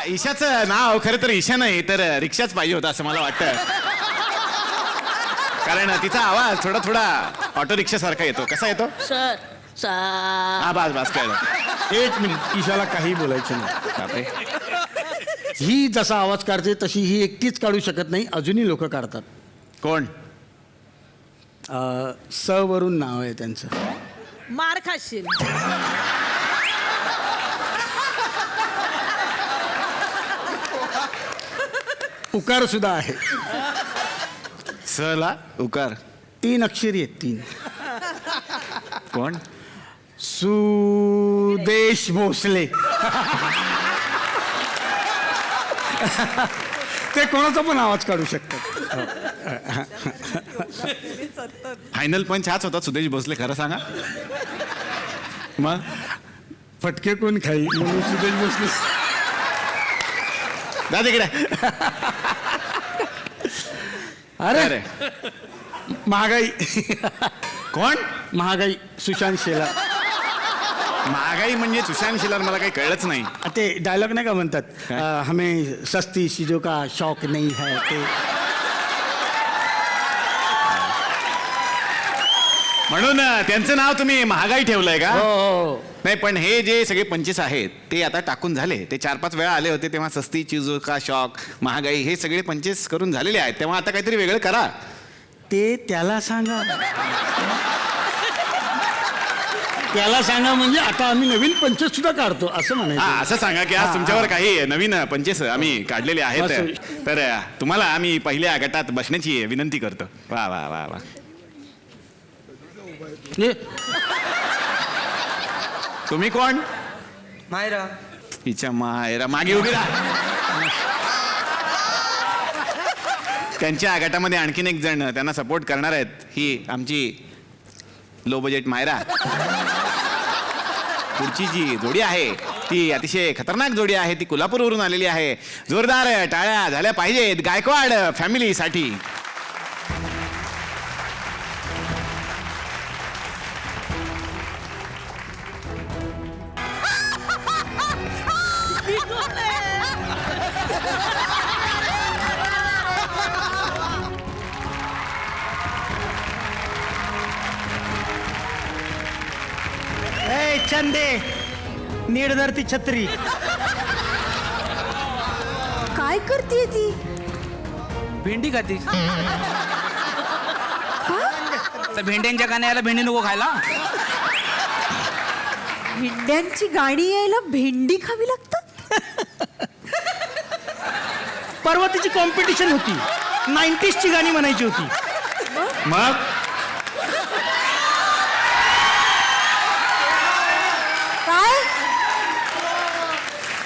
ईशाचं नाव खरं तर ईशा नाही तर रिक्षाच पाहिजे होता असं मला वाटतं. कारण तिचा आवाज थोडा थोडा ऑटो रिक्षा सारखा येतो. कसा येतो? सर हा बस कळलं. एक मिनिट, ईशाला काही बोलायचं नाही. बापरे. ही जसा आवाज काढते तशी ही एकटीच काढू शकत नाही, अजूनही लोक काढतात. कोण? स वरून नाव आहे त्यांचं. मार खाशील. उकार सुद्धा आहे. ला उकार 3 अक्षरी आहेत, 3. कोण? सुदेश भोसले. ते कोणाचा पण आवाज काढू शकतात. फायनल पंच हाच होता सुदेश भोसले. खरं सांगा. मग फटके कोण खाई म्हणून सुदेश भोसले. जा तिकडे. अरे महागाई. कोण? महागाई सुशांत शेलार. महागाई म्हणजे सुशांत शेलार मला काही कळलंच नाही. ते डायलॉग नाही का म्हणतात, हमें सस्ती चीजों का शौक नहीं है. ते म्हणून त्यांचं नाव तुम्ही महागाई ठेवलंय का? हो. नाही पण हे जे सगळे पंचेस आहेत ते आता टाकून झाले. ते 4-5 वेळा आले होते तेव्हा सस्ती चीजों का शौक, महागाई हे सगळे पंचेस करून झालेले आहेत. तेव्हा आता काहीतरी वेगळं करा. ते त्याला सांगा. त्याला सांगा म्हणजे आता आम्ही नवीन पंचेस सुद्धा काढतो असं हा म्हणायचं. असं सांगा की आज तुमच्यावर काही नवीन पंचेस आम्ही काढलेले आहेत. असं. तर तुम्हाला आम्ही पहिल्या गटात बसण्याची विनंती करतो. वा वा वा वा. तुम्ही कोण? मायरा. हिच्या मायरा मागे उभी राहा. त्यांच्या गटामध्ये आणखीन एक जण त्यांना सपोर्ट करणार आहेत. ही आमची लो बजेट मायरा. पुढची जी जोडी आहे ती अतिशय खतरनाक जोडी आहे. ती कोल्हापूरवरून आलेली आहे. जोरदार टाळ्या झाल्या पाहिजेत गायकवाड फॅमिलीसाठी. चंदे नीड धरती छत्री. काय करते ती? भेंडी खाती. तर भेंड्यांच्या गाण्याला भेंडी नको खायला. भेंड्यांची गाणी यायला भेंडी खावी लागतात. परवा तिची कॉम्पिटिशन होती. 90s ची गाणी म्हणायची होती. मग काय?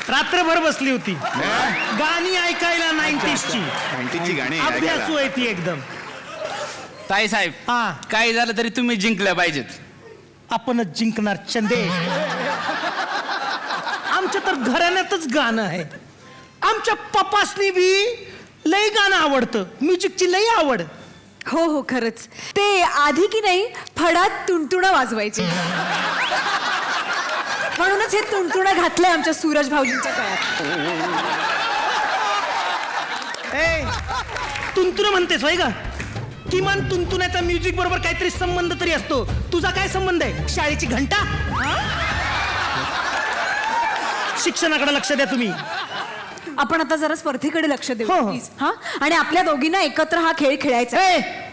रात्रभर बसली होती गाणी ऐकायला. 90s ची 90s ची गाणी अभ्यासू आहे ती एकदम. ताई साहेब, हा, काही झालं तरी तुम्ही जिंकल्या पाहिजेत. आपणच जिंकणार चंदे. आमच्या तर घराण्यातच गाणं आहे. आमच्या पप्पासनी बी लई गाणं आवडतं. म्युझिकची लई आवड. हो हो खरंच. ते आधी की नाही फडात तुणतुणं वाजवायचे. म्हणूनच हे तुणतुणं घातलंय आमच्या सूरज भाऊजींच्या काळात. तुंतुन म्हणतेस होय का? किमान तुंतुण्याचा म्युझिक बरोबर काहीतरी संबंध तरी असतो. तुझा काय संबंध आहे? शाळेची घंटा? शिक्षणाकडे लक्ष द्या तुम्ही. आपण आता जरा स्पर्धेकडे लक्ष देऊ हो, हो. प्लीज. हा, आणि आपल्या दोघींना एकत्र हा खेळ खेळायचा.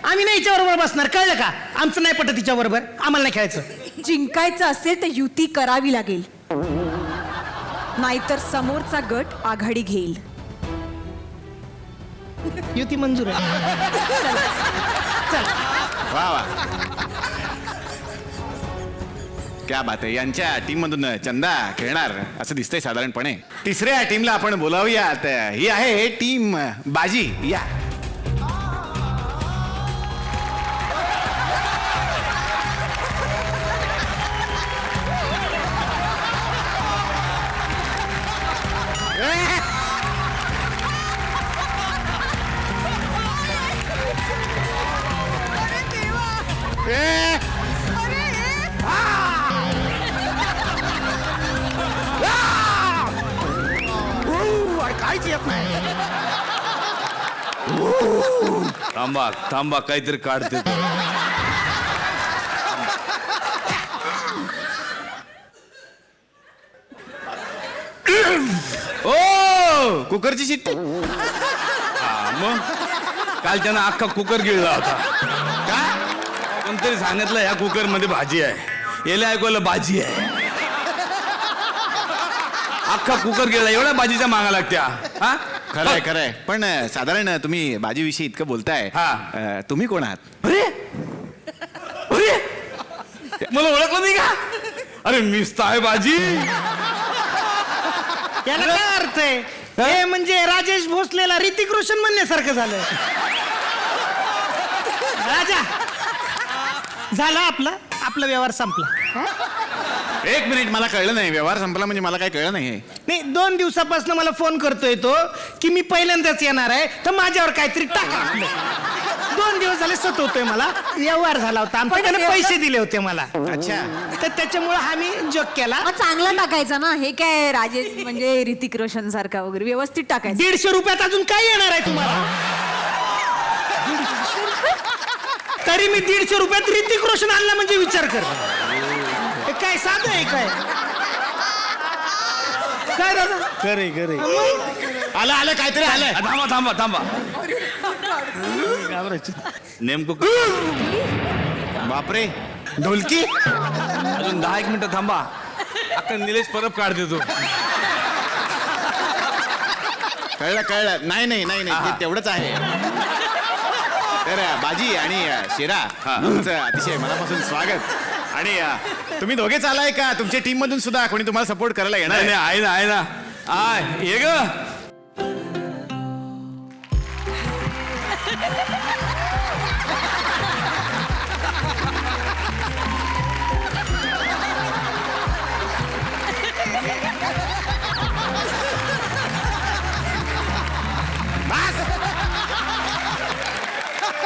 आम्ही नाही हिच्याबरोबर बसणार, कळलं का? आमचं नाही पटत तिच्या बरोबर. आम्हाला नाही खेळायचं. जिंकायचं असेल तर युती करावी लागेल, नाहीतर समोरचा गट आघाडी घेईल. युती मंजूर आहे. वा वा क्या बात आहे. यांच्या टीम मधून चंदा खेळणार असं दिसतंय साधारणपणे. तिसऱ्या टीमला आपण बोलावूयात. ही आहे टीम बाजी. या काय काहीच येत नाही. थांबा थांबा काहीतरी काढते तो. ओ कुकरची शिट्टी. मग काल त्यानं अख्खा कुकर गिळला होता. काय कोणतरी सांगितलं ह्या कुकर मध्ये भाजी आहे. याला ऐकवलं भाजी आहे. अख्खा कुकर गिळला. एवढ्या भाजीच्या मागा लागत्या. हा खरंय खरंय. पण साधारण तुम्ही भाजीविषयी इतकं बोलताय. हा. तुम्ही कोण आहात? अरे अरे मला ओळखलं नाही का? अरे मीच तर आहे भाजी. याला काय अर्थ आहे? हे म्हणजे राजेश भोसलेला ऋतिक रोशन म्हणण्यासारखं झालं. राजा झाला आपला व्यवहार संपला. एक मिनिट, मला कळलं नाही. व्यवहार संपला म्हणजे मला काय कळलं नाही. नाही 2 दिवसापासून मला फोन करतोय तो की मी पहिल्यांदाच येणार आहे तर माझ्यावर काहीतरी टाका आपलं. 2 दिवस झाले सतवतोय मला. व्यवहार झाला होता आमचा, पण त्याने व्यवहार- पैसे दिले होते मला. अच्छा. तर त्याच्यामुळे हा मी जोक केला. मग चांगला टाकायचा ना. हे काय राजेश म्हणजे ऋतिक रोशन सारखा वगैरे व्यवस्थित टाकायचं. 150 रुपयात अजून काय येणार आहे तुम्हाला? तरी मी 150 रुपयात ऋतिक रोशन आणला म्हणजे विचार कर. हे काय साधं आहे काय? काय दादा? खरे खरे. आलं आलं काहीतरी आलं. थांबा थांबा थांबा. नेमकं बापरे, ढोलकी. अजून 10 मिनिटं थांबा. अख्खा निलेश परब काढते तू. कळलं कळलं. नाही नाही नाही नाही, ते तेवढंच आहे. तर बाजी आणि शेरा, तुमचं अतिशय मनापासून स्वागत. आणि तुम्ही दोघेच आलाय का? तुमच्या टीम मधून सुद्धा कोणी तुम्हाला सपोर्ट करायला येणार नाही आहे? नाही आहे ना आहे ना. ये ग.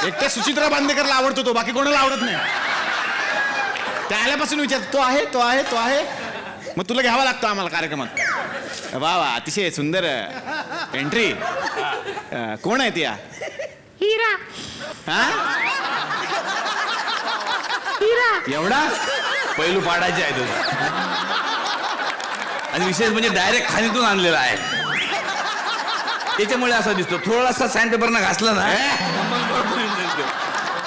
एकट्या सुचित्रा बांदेकरला आवडतो तो, बाकी कोणाला आवडत नाही. त्या आल्यापासून विचार, तो आहे तो आहे तो आहे. मग तुला घ्यावा लागतो आम्हाला कार्यक्रमात. वा वा, अतिशय सुंदर एंट्री. कोण आहे ती? हिरा. हा, एवढा पैलू पाडायचे आहे तुझा. आणि विशेष म्हणजे डायरेक्ट खाणीतून आणलेला आहे. त्याच्यामुळे असा दिसतो. थोडासा सँडपेपरनं घासला ना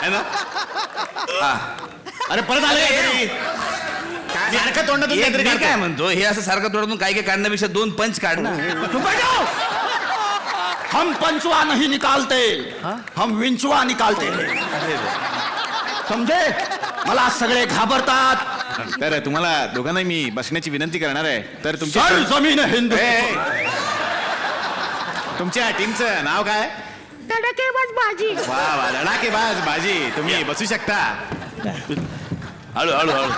है ना. हा. अरे परत आले काहीतरी. सारखं तोंडातून एक काहीतरी मी काढतोय. काय म्हणतो, हे असं सारखं तोंडातून काय काय काढण्यापेक्षा 2 पंच काढ ना. तू बैठो. हम पंचवा नहीं निकालते, हम विंचवा निकालते. समजे? मला सगळे घाबरतात. तर तुम्हाला दोघांना मी बसण्याची विनंती करणार आहे. तर सर जमीन हिंद. तुमच्या टीमचं नाव काय? धडाकेबाज बाजी. वा वा, धडाकेबाज बाजी. तुम्ही बसू शकता. हळू हळू हळू.